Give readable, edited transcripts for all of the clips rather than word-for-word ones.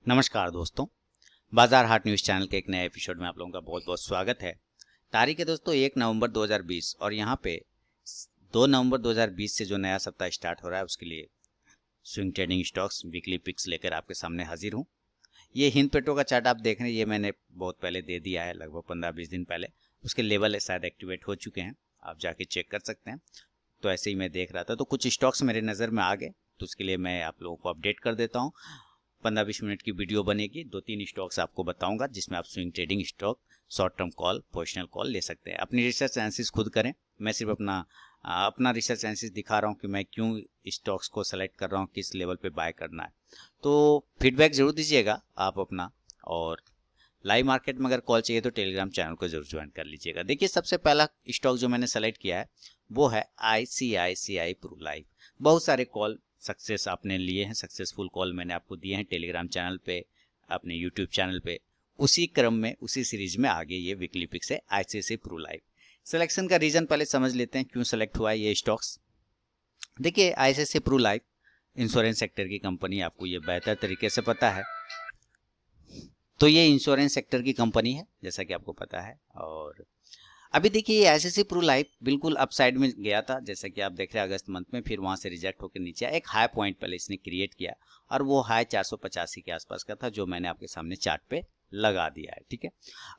नमस्कार दोस्तों, बाजार हाट न्यूज़ चैनल के एक नए एपिसोड में आप लोगों का बहुत बहुत स्वागत है। तारीख है दोस्तों 1 नवंबर 2020 और यहाँ पे 2 नवंबर 2020 से जो नया सप्ताह स्टार्ट हो रहा है उसके लिए swing trading stocks weekly picks लेकर आपके सामने हाजिर हूँ। ये हिंद पेट्रो का चार्ट आप देख रहे हैं, ये मैंने बहुत पहले दे दिया है, लगभग 15-20 दिन पहले। उसके लेवल शायद एक्टिवेट हो चुके हैं, आप जाके चेक कर सकते हैं। तो ऐसे ही मैं देख रहा था तो कुछ स्टॉक्स मेरे नज़र में आ गए, तो उसके लिए मैं आप लोगों को अपडेट कर देता हूँ। 15-20 मिनट की वीडियो बनेगी, 2-3 स्टॉक्स आपको बताऊंगा जिसमें आप swing trading stock, short term call, positional call ले सकते हैं। अपनी रिसर्च एनालिसिस खुद करें, मैं सिर्फ अपना रिसर्च एनालिसिस दिखा रहा हूँ कि मैं क्यों स्टॉक्स को सेलेक्ट कर रहा हूँ, किस लेवल पे बाय करना है। तो फीडबैक जरूर दीजिएगा आप अपना, और लाइव मार्केट में अगर कॉल चाहिए तो टेलीग्राम चैनल को जरूर ज्वाइन कर लीजिएगा। देखिए, सबसे पहला स्टॉक जो मैंने सेलेक्ट किया है वो है ICICI प्रू लाइफ। बहुत सारे कॉल सक्सेस आपने लिए हैं, सक्सेसफुल कॉल मैंने आपको दिए हैं टेलीग्राम चैनल पे, अपने यूट्यूब चैनल पे। उसी क्रम में, उसी सीरीज में आगे ये वीकली पिक्स है ICICI प्रू लाइफ। सिलेक्शन का रीजन पहले समझ लेते हैं, क्यों सेलेक्ट हुआ है ये स्टॉक्स। देखिए, ICICI pru life insurance sector की कंपनी, आपको ये बेहतर तरीके से पता है। तो ये इंश्योरेंस सेक्टर की कंपनी है, जैसा कि आपको पता है। और अभी देखिए, ये ICICI प्रू लाइफ बिल्कुल अपसाइड में गया था, जैसा कि आप देख रहे हैं अगस्त मंथ में, फिर वहां से रिजेक्ट होकर नीचे आया। एक हाई पॉइंट पहले इसने क्रिएट किया और वो हाई 485 के आसपास का था, जो मैंने आपके सामने चार्ट पे लगा दिया है। ठीक है,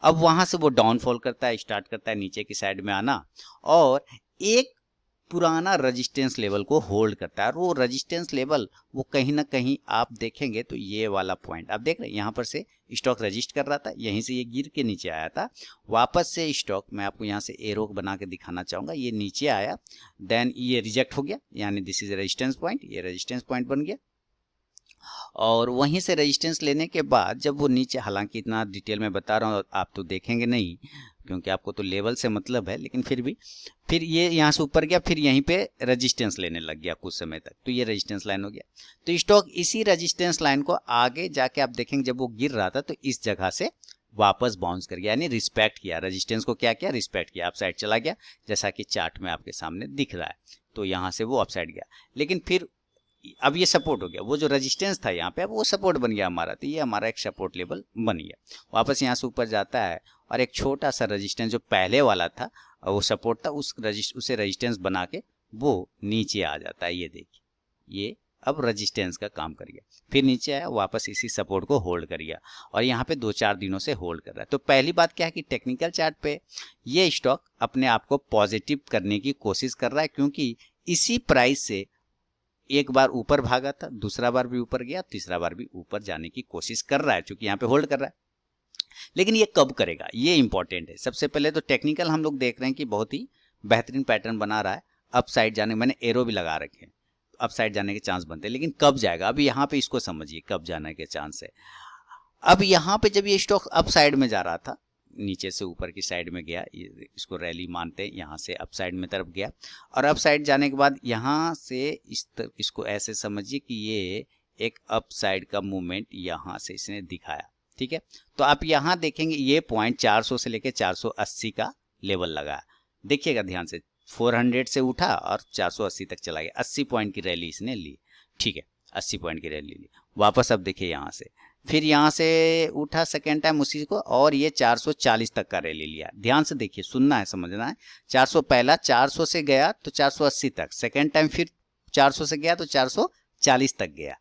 अब वहां से वो डाउनफॉल करता है, स्टार्ट करता है नीचे की साइड में आना, और एक पुराना रेजिस्टेंस लेवल को होल्ड करता है। और वो रेजिस्टेंस लेवल, वो कहीं ना कहीं आप देखेंगे तो ये वाला पॉइंट आप देख रहे हैं, यहाँ पर से स्टॉक रजिस्ट कर रहा था, यहीं से ये गिर के नीचे आया था। वापस से स्टॉक, मैं आपको यहाँ से एरो बना के दिखाना चाहूंगा, ये नीचे आया, देन ये रिजेक्ट हो गया, यानी दिस इज रेजिस्टेंस पॉइंट, ये रेजिस्टेंस पॉइंट बन गया। और वहीं से रेजिस्टेंस लेने के बाद जब वो नीचे, हालांकि इतना डिटेल में बता रहा हूँ आप तो देखेंगे नहीं, क्योंकि आपको तो लेवल से मतलब है, लेकिन फिर भी, फिर ये यहाँ से ऊपर गया, फिर यहीं पे रेजिस्टेंस लेने लग गया कुछ समय तक, तो ये रेजिस्टेंस लाइन हो गया। तो स्टॉक इसी रेजिस्टेंस लाइन को आगे जाके आप देखेंगे, जब वो गिर रहा था तो इस जगह से वापस बाउंस कर गया, यानी रिस्पेक्ट किया, रेजिस्टेंस को क्या किया, रिस्पेक्ट किया, अपसाइड चला गया, जैसा कि चार्ट में आपके सामने दिख रहा है। तो यहाँ से वो अपसाइड गया, लेकिन फिर अब ये सपोर्ट हो गया, वो जो रेजिस्टेंस था यहाँ पे, अब वो सपोर्ट बन गया हमारा, तो ये हमारा एक सपोर्ट लेवल बन गया। वापस यहाँ से ऊपर जाता है और एक छोटा सा रेजिस्टेंस जो पहले वाला था, वो सपोर्ट था, उसे रेजिस्टेंस बना के वो नीचे आ जाता है। ये देखिए, ये अब रेजिस्टेंस का काम कर गया, फिर नीचे आया, वापस इसी सपोर्ट को होल्ड कर गया, और यहाँ पे 2-4 दिनों से होल्ड कर रहा है। तो पहली बात क्या है कि टेक्निकल चार्ट पे ये स्टॉक अपने आप को पॉजिटिव करने की कोशिश कर रहा है, क्योंकि इसी प्राइस से एक बार ऊपर भागा था, दूसरा बार भी ऊपर गया, तीसरा बार भी ऊपर जाने की कोशिश कर रहा है, क्योंकि यहाँ पे होल्ड कर रहा है। लेकिन ये कब करेगा, ये इंपॉर्टेंट है। सबसे पहले तो टेक्निकल हम लोग देख रहे हैं कि बहुत ही बेहतरीन पैटर्न बना रहा है, अप साइड जाने, मैंने एरो भी लगा रखे हैं, अप साइड जाने के चांस बनते हैं। लेकिन कब जाएगा, अभी यहाँ पे इसको समझिए कब जाने के चांस है। अब यहाँ पे जब ये स्टॉक अप साइड में जा रहा था, नीचे से ऊपर की साइड में गया, इसको रैली मानते हैं, यहाँ से अप साइड में तरफ गया, और अप साइड जाने के बाद यहाँ से इसको ऐसे समझिए कि ये एक अप साइड का मूवमेंट यहाँ से इसने दिखाया। ठीक है, तो आप यहाँ देखेंगे ये पॉइंट 400 से लेके 480 का लेवल लगा, देखिएगा ध्यान से, 400 से उठा और 480 तक चला गया, 80 पॉइंट की रैली इसने ली। ठीक है, 80 पॉइंट की रैली ली। वापस अब देखिए यहाँ से, फिर यहाँ से उठा सेकेंड टाइम उसी को, और ये 440 तक का रैली लिया। ध्यान से देखिए, सुनना है, समझना है। 400 पहला 400 से गया तो 480 तक, सेकेंड टाइम फिर 400 से गया तो 440 तक गया।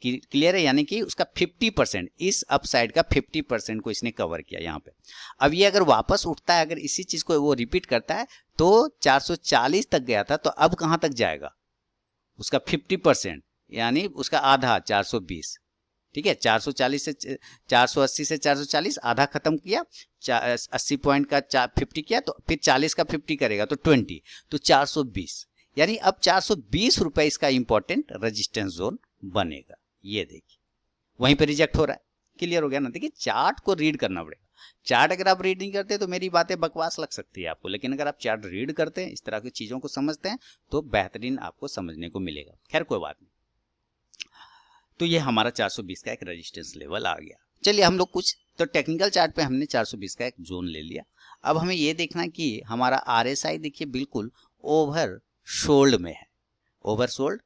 क्लियर है, यानी कि उसका 50%, इस अपसाइड का 50% को इसने कवर किया यहाँ पे। अब ये अगर वापस उठता है, अगर इसी चीज को वो रिपीट करता है, तो 440 तक गया था, तो अब कहां तक जाएगा, उसका 50%, यानी उसका आधा 420। ठीक है, 440 से 480 से 440 आधा खत्म किया, 80 पॉइंट का 50 किया, तो फिर 40 का 50 करेगा तो 20, तो 420, यानी अब 420 रुपए इसका इंपॉर्टेंट रेजिस्टेंस जोन बनेगा। ये देखिए, वहीं पे रिजेक्ट हो रहा है। क्लियर हो गया ना। देखिए, चार्ट को रीड करना पड़ेगा। चार्ट अगर आप रीड नहीं करते तो मेरी बातें बकवास लग सकती है आपको, लेकिन अगर आप चार्ट रीड करते हैं, इस तरह की चीजों को समझते हैं, तो बेहतरीन आपको समझने को मिलेगा। खैर कोई बात नहीं। तो ये हमारा 420 का एक रेजिस्टेंस लेवल आ गया। चलिए हम लोग कुछ, तो टेक्निकल चार्ट पे हमने 420 का एक जोन ले लिया। अब हमें ये देखना कि हमारा RSI देखिए बिल्कुल ओवर सोल्ड में है, ओवर सोल्ड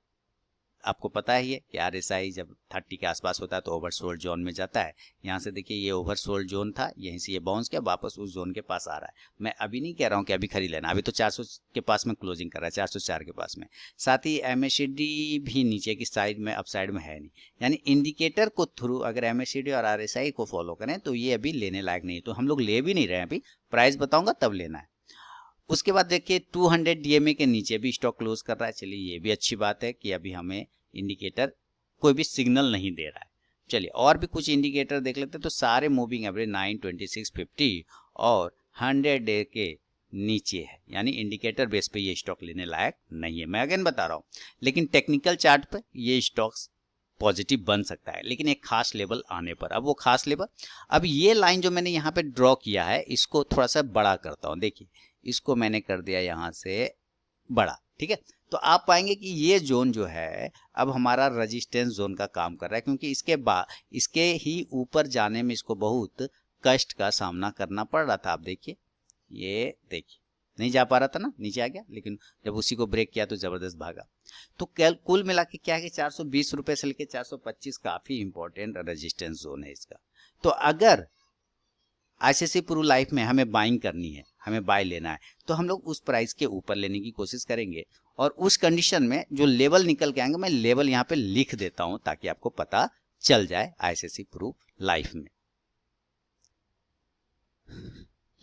आपको पता ही है कि RSI जब 30 के आसपास होता है तो ओवरसोल्ड जोन में जाता है। यहाँ से देखिए ये ओवरसोल्ड जोन था, यहीं से ये बाउंस किया, वापस उस जोन के पास आ रहा है। मैं अभी नहीं कह रहा हूँ कि अभी खरीद लेना, अभी तो 400 के पास में क्लोजिंग कर रहा है, 404 के पास में। साथ ही MACD भी नीचे की साइड में, अप साइड में है नहीं, यानी इंडिकेटर को थ्रू अगर MACD और RSI को फॉलो करें तो ये अभी लेने लायक नहीं है, तो हम लोग ले भी नहीं रहे हैं। अभी प्राइस बताऊंगा तब लेना है। उसके बाद देखिए 200 DMA के नीचे भी स्टॉक क्लोज कर रहा है। चलिए ये भी अच्छी बात है कि अभी हमें इंडिकेटर कोई भी सिग्नल नहीं दे रहा है। चलिए और भी कुछ इंडिकेटर देख लेते हैं। तो सारे मूविंग एवरेज 9, 26, 50 और 100 डे के नीचे है, यानी इंडिकेटर बेस पे ये स्टॉक लेने लायक नहीं है। मैं अगेन बता रहा हूँ, लेकिन टेक्निकल चार्ट पर ये स्टॉक्स पॉजिटिव बन सकता है, लेकिन एक खास लेवल आने पर। अब वो खास लेवल, अब ये लाइन जो मैंने यहाँ पे ड्रॉ किया है इसको थोड़ा सा बड़ा करता हूँ। देखिए इसको मैंने कर दिया यहाँ से बड़ा, ठीक है। तो आप पाएंगे कि ये जोन जो है अब हमारा रेजिस्टेंस जोन का काम कर रहा है, क्योंकि इसके ही ऊपर जाने में इसको बहुत कष्ट का सामना करना पड़ रहा था। आप देखिए, ये देखिए नहीं जा पा रहा था ना, नीचे आ गया, लेकिन जब उसी को ब्रेक किया तो जबरदस्त भागा। तो कुल मिला के क्या है कि 420 रुपए से लेकर 425 काफी इंपॉर्टेंट रेजिस्टेंस जोन है इसका। तो अगर ICICI प्रू लाइफ में हमें बाइंग करनी है, हमें बाय लेना है, तो हम लोग उस प्राइस के ऊपर लेने की कोशिश करेंगे। और उस कंडीशन में जो लेवल निकल के आएंगे, मैं लेवल यहाँ पे लिख देता हूं ताकि आपको पता चल जाए ICICI प्रू लाइफ में।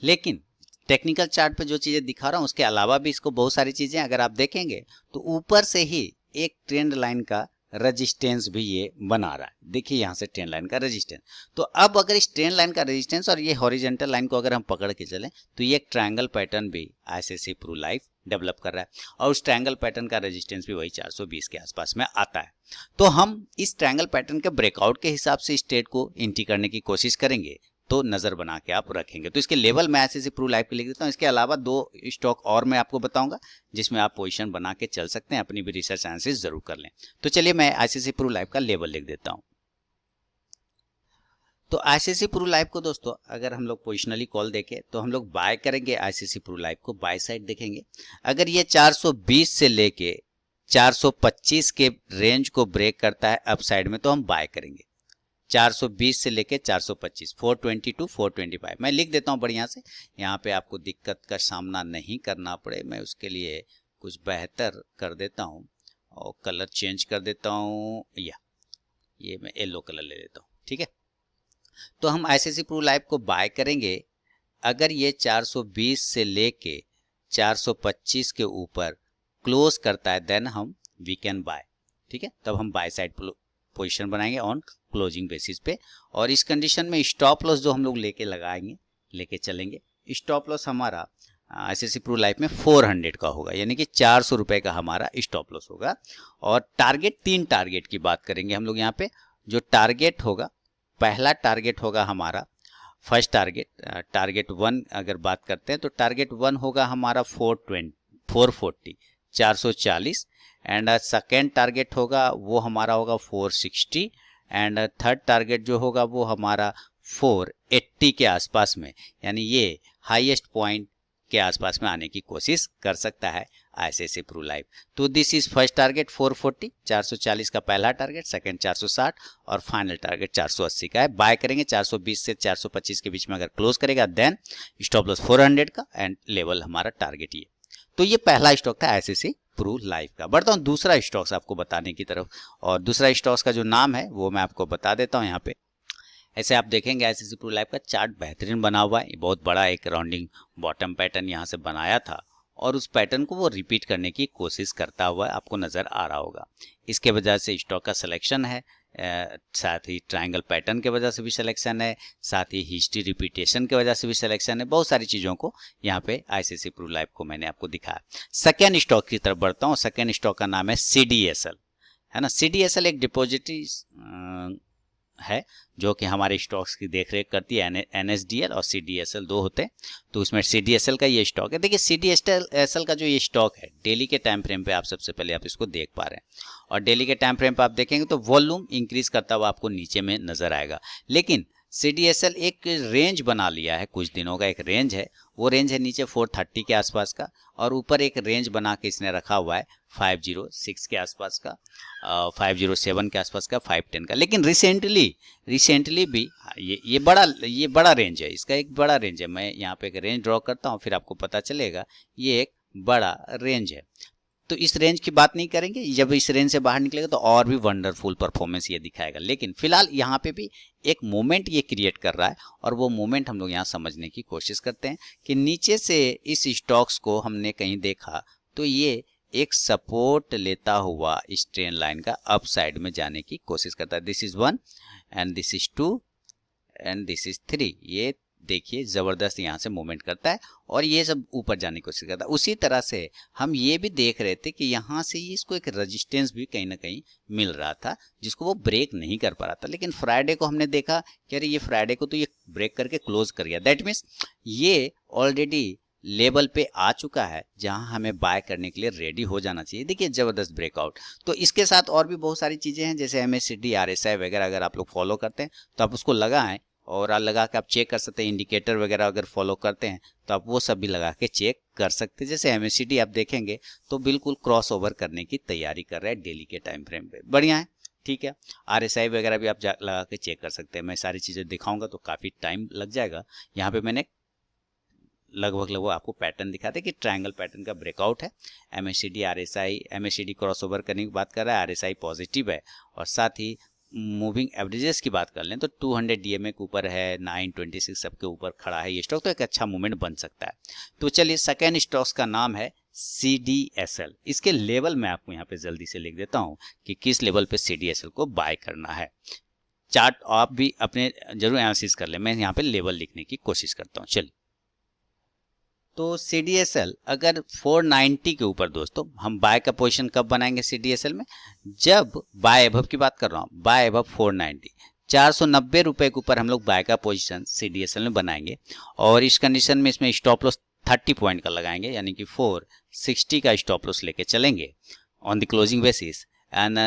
लेकिन टेक्निकल चार्ट पे जो चीजें दिखा रहा हूं उसके अलावा भी इसको बहुत सारी चीजें अगर आप देखेंगे तो ऊपर से ही एक ट्रेंड लाइन का रेजिस्टेंस भी ये बना रहा है। देखिए यहाँ से ट्रेंड लाइन का रेजिस्टेंस। तो अब अगर इस ट्रेंड लाइन का रेजिस्टेंस और ये हॉरिजॉन्टल लाइन को अगर हम पकड़ के चलें तो ये एक ट्रायंगल पैटर्न भी ICICI प्रू लाइफ डेवलप कर रहा है, और उस ट्रायंगल पैटर्न का रेजिस्टेंस भी वही 420 के आसपास में आता है। तो हम इस ट्रायंगल पैटर्न के ब्रेकआउट के हिसाब से स्ट्रेट को एंट्री करने की कोशिश करेंगे, तो नजर बना के आप रखेंगे। तो इसके लेवल मैं ICICI प्रू लाइफ के लिख देता हूँ। इसके अलावा 2 स्टॉक और मैं आपको बताऊंगा जिसमें आप पोजीशन बना के चल सकते हैं, अपनी भी रिसर्च एनालिसिस जरूर कर लें। तो चलिए मैं ICICI प्रू लाइफ का लेवल लिख देता हूँ। तो ICICI प्रू लाइफ को दोस्तों अगर हम लोग पोजिशनली कॉल देखें तो हम लोग बाय करेंगे ICICI प्रू लाइफ को, बाय साइड देखेंगे। अगर ये 420 से लेके 425 के रेंज को ब्रेक करता है अप साइड में तो हम बाय करेंगे। 420 से लेके 425, 420 टू 425 मैं लिख देता हूं बढ़िया से, यहाँ पे आपको दिक्कत का सामना नहीं करना पड़े। मैं उसके लिए कुछ बेहतर कर देता हूं और कलर चेंज कर देता हूं, या ये मैं येलो कलर ले लेता हूं, ठीक है। तो हम ICICI प्रू लाइफ को बाय करेंगे अगर ये 420 से लेके 425 के ऊपर क्लोज करता है, देन हम वी कैन बाय, ठीक है। तब हम बाय साइड पोजीशन बनाएंगे ऑन क्लोजिंग बेसिस पे। और इस कंडीशन में स्टॉप लॉस जो हम लोग लेके चलेंगे, स्टॉप लॉस हमारा ICICI प्रू लाइफ में 400 का होगा, यानी कि 400 रुपए का हमारा स्टॉप लॉस होगा। और टारगेट, 3 टारगेट की बात करेंगे हम लोग यहाँ पे। जो टारगेट होगा, पहला टारगेट होगा हमारा, फर्स्ट टारगेट 1 अगर बात करते हैं तो टारगेट 1 होगा हमारा 440 440, एंड सेकेंड टारगेट होगा वो हमारा होगा 460, एंड थर्ड टारगेट जो होगा वो हमारा 480 के आसपास में, यानी ये हाईएस्ट पॉइंट के आसपास में आने की कोशिश कर सकता है ICICI प्रू लाइफ। तो दिस इज फर्स्ट टारगेट 440, 440 का पहला टारगेट, सेकंड 460 और फाइनल टारगेट 480 का है। बाय करेंगे 420 से 425 के बीच में अगर क्लोज करेगा देन स्टॉप लॉस 400 का, एंड लेवल हमारा टारगेट ये। तो ये पहला स्टॉक था ICICI प्रू लाइफ का। बढ़ता हूँ दूसरा स्टॉक्स आपको बताने की तरफ, और दूसरा स्टॉक्स का जो नाम है वो मैं आपको बता देता हूँ यहाँ पे। ऐसे आप देखेंगे ICICI प्रू लाइफ का चार्ट बेहतरीन बना हुआ है, बहुत बड़ा एक राउंडिंग बॉटम पैटर्न यहाँ से बनाया था, और उस पैटर्न को वो रिपीट करने की कोशिश करता हुआ आपको नजर आ रहा होगा। इसके वजह से स्टॉक का सिलेक्शन है, साथ ही ट्रायंगल पैटर्न के वजह से भी सिलेक्शन है, साथ ही हिस्ट्री रिपीटेशन के वजह से भी सिलेक्शन है। बहुत सारी चीज़ों को यहाँ पे ICICI प्रू लाइफ को मैंने आपको दिखाया। सेकेंड स्टॉक की तरफ बढ़ता हूँ। सेकेंड स्टॉक का नाम है CDSL, है ना। CDSL एक डिपॉजिटरी है जो कि हमारे स्टॉक्स की देखरेख करती है। NSDL और CDSL 2 होते हैं, तो उसमें CDSL का ये स्टॉक है। देखिए CDSL का जो ये स्टॉक है डेली के टाइम फ्रेम पे आप सबसे पहले आप इसको देख पा रहे हैं, और डेली के टाइम फ्रेम पे आप देखेंगे तो वॉल्यूम इंक्रीज करता हुआ आपको नीचे में नजर आएगा। लेकिन CDSL एक रेंज बना लिया है, कुछ दिनों का एक रेंज है, वो रेंज है नीचे 430 के आसपास का, और ऊपर एक रेंज बना के इसने रखा हुआ है 506 के आसपास का, 507 के आसपास का, 510 का। लेकिन रिसेंटली भी ये बड़ा रेंज है, इसका एक बड़ा रेंज है। मैं यहाँ पे एक रेंज ड्रॉ करता हूँ, फिर आपको पता चलेगा ये एक बड़ा रेंज है। तो इस रेंज की बात नहीं करेंगे, जब इस रेंज से बाहर निकलेगा तो और भी वंडरफुल परफॉर्मेंस ये दिखाएगा। लेकिन फिलहाल यहाँ पे भी एक मोमेंट ये क्रिएट कर रहा है, और वो मोमेंट हम लोग यहाँ समझने की कोशिश करते हैं कि नीचे से इस स्टॉक्स को हमने कहीं देखा तो ये एक सपोर्ट लेता हुआ इस ट्रेन लाइन का अप साइड में जाने की कोशिश करता है। This is 1 and this is 2 and this is 3। ये देखिए जबरदस्त यहाँ से मूवमेंट करता है और ये सब ऊपर जाने की कोशिश करता है। उसी तरह से हम ये भी देख रहे थे कि यहाँ से इसको एक रेजिस्टेंस भी कहीं ना कहीं मिल रहा था, जिसको वो ब्रेक नहीं कर पा रहा था। लेकिन फ्राइडे को हमने देखा कि अरे ये फ्राइडे को तो ये ब्रेक करके क्लोज कर गया। दैट मीन्स ये ऑलरेडी लेवल पे आ चुका है जहां हमें बाय करने के लिए रेडी हो जाना चाहिए। देखिए जबरदस्त ब्रेकआउट। तो इसके साथ और भी बहुत सारी चीजें हैं, जैसे MACD RSI वगैरह अगर आप लोग फॉलो करते हैं तो आप उसको लगाएं, और लगा के आप चेक कर सकते हैं। इंडिकेटर वगैरह अगर फॉलो करते हैं तो आप वो सब भी लगा के चेक कर सकते हैं। जैसे MACD आप देखेंगे तो बिल्कुल क्रॉस ओवर करने की तैयारी कर रहा है डेली के टाइम फ्रेम पे, बढ़िया है, ठीक है। RSI वगैरह भी आप लगा के चेक कर सकते हैं। मैं सारी चीज़ें दिखाऊंगा तो काफ़ी टाइम लग जाएगा। यहाँ पे मैंने लगभग आपको पैटर्न दिखाते हैं कि ट्रायंगल पैटर्न का ब्रेकआउट है। MACD RSI, MACD cross over करने की बात कर रहा है, RSI पॉजिटिव है, और साथ ही मूविंग एवरेजेस की बात कर लें तो 200 DMA के ऊपर है, 926 सबके ऊपर खड़ा है ये स्टॉक, तो एक अच्छा मूवमेंट बन सकता है। तो चलिए सेकेंड स्टॉक्स का नाम है CDSL। इसके लेवल मैं आपको यहाँ पे जल्दी से लिख देता हूँ कि किस लेवल पे CDSL को बाय करना है। चार्ट आप भी अपने जरूर एनालिसिस कर ले, मैं यहाँ पे लेवल लिखने की कोशिश करता हूँ। चलिए, तो CDSL अगर 490 के ऊपर, दोस्तों हम बाय का पोजीशन कब बनाएंगे CDSL में, जब बाय अबव की बात कर रहा हूँ, बाय अबव 490, 490 रुपए के ऊपर हम लोग बाय का पोजीशन CDSL में बनाएंगे। और इस कंडीशन में इसमें स्टॉप लॉस 30 पॉइंट का लगाएंगे, यानी कि 460 का स्टॉप लॉस लेके चलेंगे on the closing basis. And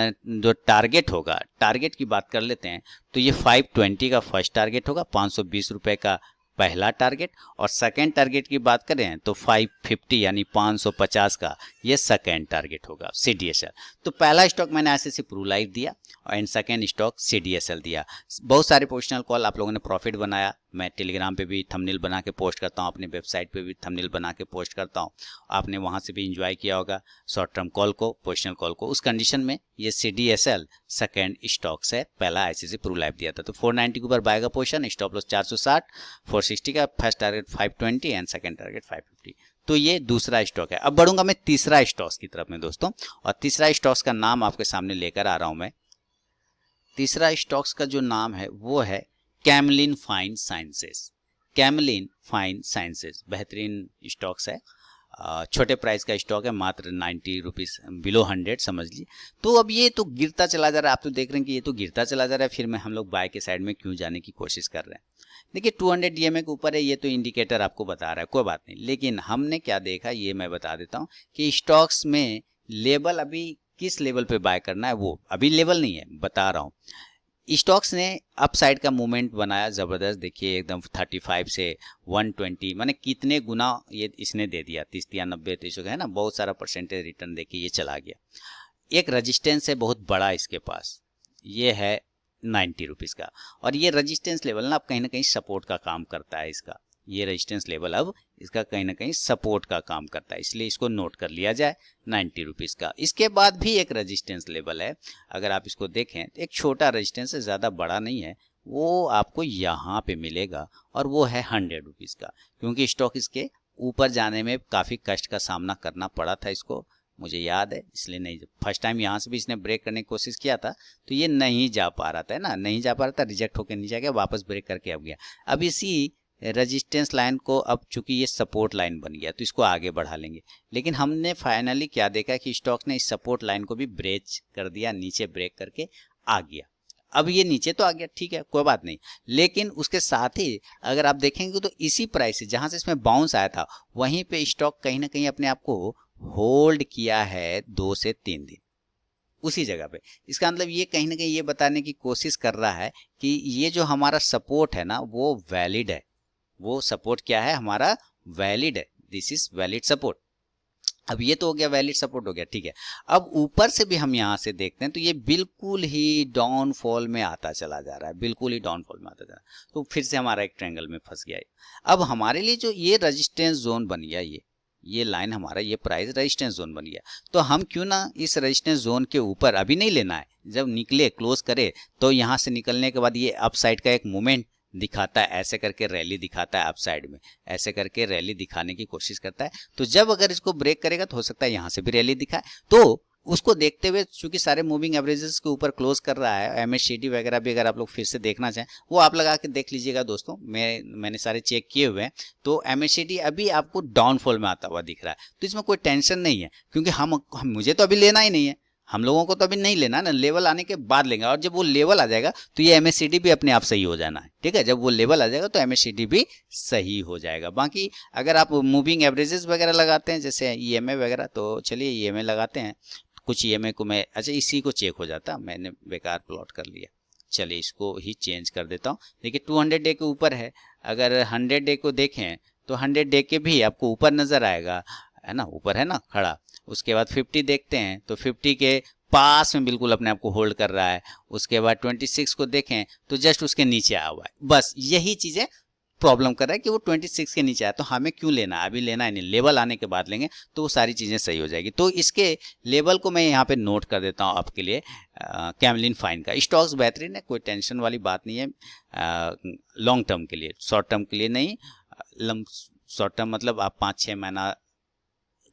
जो टारगेट होगा, टारगेट की बात कर लेते हैं तो ये 520 का फर्स्ट टारगेट होगा, 520 रुपए का पहला टारगेट, और सेकेंड टारगेट की बात करें तो 550 यानी 550 का ये सेकेंड टारगेट होगा CDSL। तो पहला स्टॉक मैंने ICICI प्रू लाइफ दिया एंड सेकेंड स्टॉक CDSL दिया। बहुत सारे पोजिशनल कॉल आप लोगों ने प्रॉफिट बनाया। मैं टेलीग्राम पे भी थंबनेल बना के पोस्ट करता हूँ, अपने वेबसाइट पे भी थंबनेल बना के पोस्ट करता हूँ, आपने वहाँ से भी इंजॉय किया होगा शॉर्ट टर्म कॉल को, पोजिशनल कॉल को। उस कंडीशन में ये CDSL सेकेंड स्टॉक्स है, पहला ICICI प्रू लाइफ दिया था। तो 490 के ऊपर बाय का पोजिशन, स्टॉप लॉस 460, 460 का first target 520 and second target 550। तो ये दूसरा स्टॉक है। अब बढ़ूंगा मैं तीसरा स्टॉक्स की तरफ में दोस्तों, और तीसरा स्टॉक्स का नाम आपके सामने लेकर आ रहा हूं मैं। तीसरा स्टॉक्स का जो नाम है वो है Camlin fine sciences. Camlin fine sciences बेहतरीन स्टॉक्स है, छोटे प्राइस का स्टॉक है, मात्र 90 रुपीज़, बिलो 100 समझ लीजिए। तो अब ये तो गिरता चला जा रहा है, आप तो देख रहे हैं कि ये तो गिरता चला जा रहा है, फिर में हम लोग बाय के साइड में क्यों जाने की कोशिश कर रहे हैं। देखिए 200 DMA के ऊपर है, ये तो इंडिकेटर आपको बता रहा है, कोई बात नहीं। लेकिन हमने क्या देखा ये मैं बता देता हूँ कि स्टॉक्स में लेवल अभी किस लेवल पे बाय करना है, वो अभी लेवल नहीं है, बता रहा हूँ। स्टॉक्स ने अपसाइड का मूवमेंट बनाया जबरदस्त, देखिए एकदम 35 से 120, माने कितने गुना ये इसने दे दिया, 30 या 90 300 है ना, बहुत सारा परसेंटेज रिटर्न देके ये चला गया। एक रेजिस्टेंस है बहुत बड़ा इसके पास, ये है 90 रुपीज़ का, और ये रेजिस्टेंस लेवल ना अब कहीं ना कहीं सपोर्ट का काम करता है इसका। ये रेजिस्टेंस लेवल अब इसका कहीं ना कहीं सपोर्ट का काम करता है, इसलिए इसको नोट कर लिया जाए 90 रुपीज़ का। इसके बाद भी एक रेजिस्टेंस लेवल है, अगर आप इसको देखें तो एक छोटा रेजिस्टेंस है, ज़्यादा बड़ा नहीं है, वो आपको यहाँ पे मिलेगा, और वो है 100 रुपीज़ का। क्योंकि स्टॉक इसके ऊपर जाने में काफ़ी कष्ट का सामना करना पड़ा था इसको, मुझे याद है, इसलिए नहीं, फर्स्ट टाइम यहाँ से भी इसने ब्रेक करने की कोशिश किया था तो ये नहीं जा पा रहा था, है ना, नहीं जा पा रहा था, रिजेक्ट होकर नीचे आ गया, वापस ब्रेक करके अब गया। अब इसी रेजिस्टेंस लाइन को, अब चूंकि ये सपोर्ट लाइन बन गया तो इसको आगे बढ़ा लेंगे। लेकिन हमने फाइनली क्या देखा कि स्टॉक ने इस सपोर्ट लाइन को भी ब्रेक कर दिया, नीचे ब्रेक करके आ गया। अब ये नीचे तो आ गया, ठीक है, कोई बात नहीं, लेकिन उसके साथ ही अगर आप देखेंगे तो इसी प्राइस से जहां से इसमें बाउंस आया था वहीं पे स्टॉक कहीं ना कहीं अपने आप को होल्ड किया है 2 से 3 दिन। उसी जगह पे। इसका मतलब ये कहीं ना कहीं ये बताने की कोशिश कर रहा है कि ये जो हमारा सपोर्ट है ना वो वैलिड है। वो सपोर्ट क्या है हमारा, वैलिड है, दिस इज वैलिड सपोर्ट। अब ये तो हो गया वैलिड सपोर्ट हो गया, ठीक है। अब ऊपर से भी हम यहाँ से देखते हैं तो ये बिल्कुल ही डाउनफॉल में आता चला जा रहा है, बिल्कुल ही डाउनफॉल में आता जा रहा है। तो फिर से हमारा एक ट्रायंगल में फंस गया है। अब हमारे लिए जो ये रेजिस्टेंस जोन बन गया, ये लाइन हमारा, ये प्राइस रेजिस्टेंस जोन बन गया, तो हम क्यों ना इस रेजिस्टेंस जोन के ऊपर, अभी नहीं लेना है, जब निकले क्लोज करे तो यहाँ से निकलने के बाद ये अप साइड का एक मूवमेंट दिखाता है, ऐसे करके रैली दिखाता है अप साइड में, ऐसे करके रैली दिखाने की कोशिश करता है। तो जब अगर इसको ब्रेक करेगा तो हो सकता है यहाँ से भी रैली दिखाए। तो उसको देखते हुए चूंकि सारे मूविंग एवरेजेस के ऊपर क्लोज कर रहा है, MACD वगैरह भी अगर आप लोग फिर से देखना चाहें वो आप लगा के देख लीजिएगा दोस्तों, मैंने सारे चेक किए हुए हैं। तो MACD अभी आपको डाउनफॉल में आता हुआ दिख रहा है, तो इसमें कोई टेंशन नहीं है, क्योंकि हम मुझे तो अभी लेना ही नहीं है, हम लोगों को तो अभी नहीं लेना ना, लेवल आने के बाद लेंगे। और जब वो लेवल आ जाएगा तो ये MACD भी अपने आप सही हो जाना है, ठीक है। जब वो लेवल आ जाएगा तो MACD भी सही हो जाएगा। बाकी अगर आप मूविंग एवरेजेस वगैरह लगाते हैं जैसे EMA वगैरह, तो चलिए EMA लगाते हैं। कुछ EMA को मैं, अच्छा इसी को चेक हो जाता, मैंने बेकार प्लॉट कर लिया, चलिए इसको ही चेंज कर देता हूँ। देखिए 200 डे के ऊपर है, अगर 100 डे को देखें तो 100 डे के भी आपको ऊपर नजर आएगा, है ना, ऊपर है ना खड़ा। उसके बाद 50 देखते हैं तो 50 के पास में बिल्कुल अपने आप को होल्ड कर रहा है। उसके बाद 26 को देखें तो जस्ट उसके नीचे आया हुआ है। बस यही चीजें प्रॉब्लम कर रहा है कि वो 26 के नीचे आया, तो हमें क्यों लेना है, अभी लेना है नहीं, लेवल आने के बाद लेंगे तो वो सारी चीज़ें सही हो जाएगी। तो इसके लेवल को मैं यहाँ पे नोट कर देता हूँ आपके लिए। कैमलिन फाइन का स्टॉक्स बेहतरीन है, कोई टेंशन वाली बात नहीं है लॉन्ग टर्म के लिए, शॉर्ट टर्म के लिए नहीं। शॉर्ट टर्म मतलब आप 5-6 महीना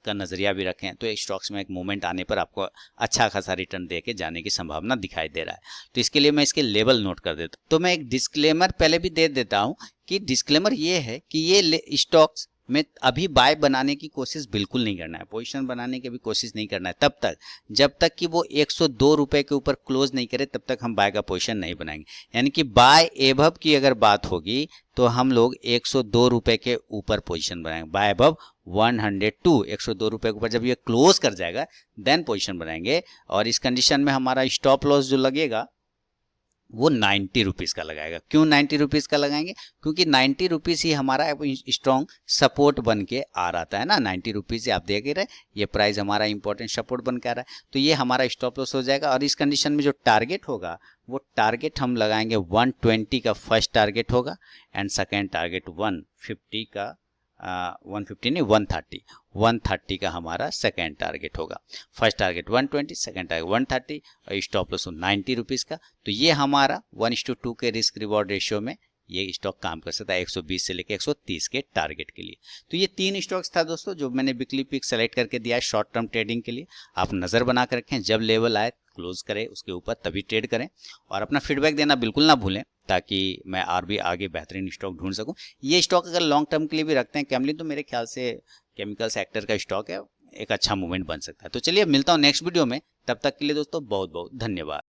का नजरिया भी रखें तो एक स्टॉक्स में एक मूवमेंट आने पर आपको अच्छा खासा रिटर्न देके जाने की संभावना दिखाई दे रहा है। तो इसके लिए मैं इसके लेवल नोट कर देता हूँ। तो मैं एक डिस्क्लेमर पहले भी दे देता हूँ कि डिस्क्लेमर ये है कि ये स्टॉक्स में अभी बाय बनाने की कोशिश बिल्कुल नहीं करना है, पोजीशन बनाने की भी कोशिश नहीं करना है तब तक जब तक कि वो 102 रुपए के ऊपर क्लोज नहीं करे, तब तक हम बाय का पोजीशन नहीं बनाएंगे। यानी कि बाय एबव की अगर बात होगी तो हम लोग 102 रुपए के ऊपर पोजीशन बनाएंगे, बाय एबव 102, 102 रुपए के ऊपर जब ये क्लोज कर जाएगा देन पोजीशन बनाएंगे। और इस कंडीशन में हमारा स्टॉप लॉस जो लगेगा वो 90 रुपीज़ का लगाएगा। क्यों 90 रुपीज़ का लगाएंगे, क्योंकि 90 रुपीज़ ही हमारा स्ट्रॉन्ग सपोर्ट बन के आ रहा है ना, 90 रुपीज़ से आप देख ही रहे, ये प्राइस हमारा इंपॉर्टेंट सपोर्ट बन के आ रहा है। तो ये हमारा स्टॉप लॉस हो जाएगा। और इस कंडीशन में जो टारगेट होगा वो टारगेट हम लगाएंगे 120 का फर्स्ट टारगेट होगा, एंड सेकेंड टारगेट 150 का 150 नहीं 130 का हमारा सेकेंड टारगेट होगा। फर्स्ट टारगेट 120, सेकेंड टारगेट 130 और स्टॉप लॉस 90 रुपीज़ का। तो ये हमारा 1:2 के रिस्क रिवॉर्ड रेशियो में ये स्टॉक काम कर सकता है 120 से लेकर 130 के टारगेट के लिए। तो ये 3 स्टॉक्स था दोस्तों जो मैंने वीकली पिक सेलेक्ट करके दिया है शॉर्ट टर्म ट्रेडिंग के लिए। आप नज़र बना कर रखें, जब लेवल आए क्लोज करें उसके ऊपर तभी ट्रेड करें, और अपना फीडबैक देना बिल्कुल ना भूलें ताकि मैं और भी आगे बेहतरीन स्टॉक ढूंढ सकूं। ये स्टॉक अगर लॉन्ग टर्म के लिए भी रखते हैं कैमलिन, तो मेरे ख्याल से केमिकल सेक्टर का स्टॉक है, एक अच्छा मूवमेंट बन सकता है। तो चलिए मिलता हूं नेक्स्ट वीडियो में, तब तक के लिए दोस्तों बहुत बहुत धन्यवाद।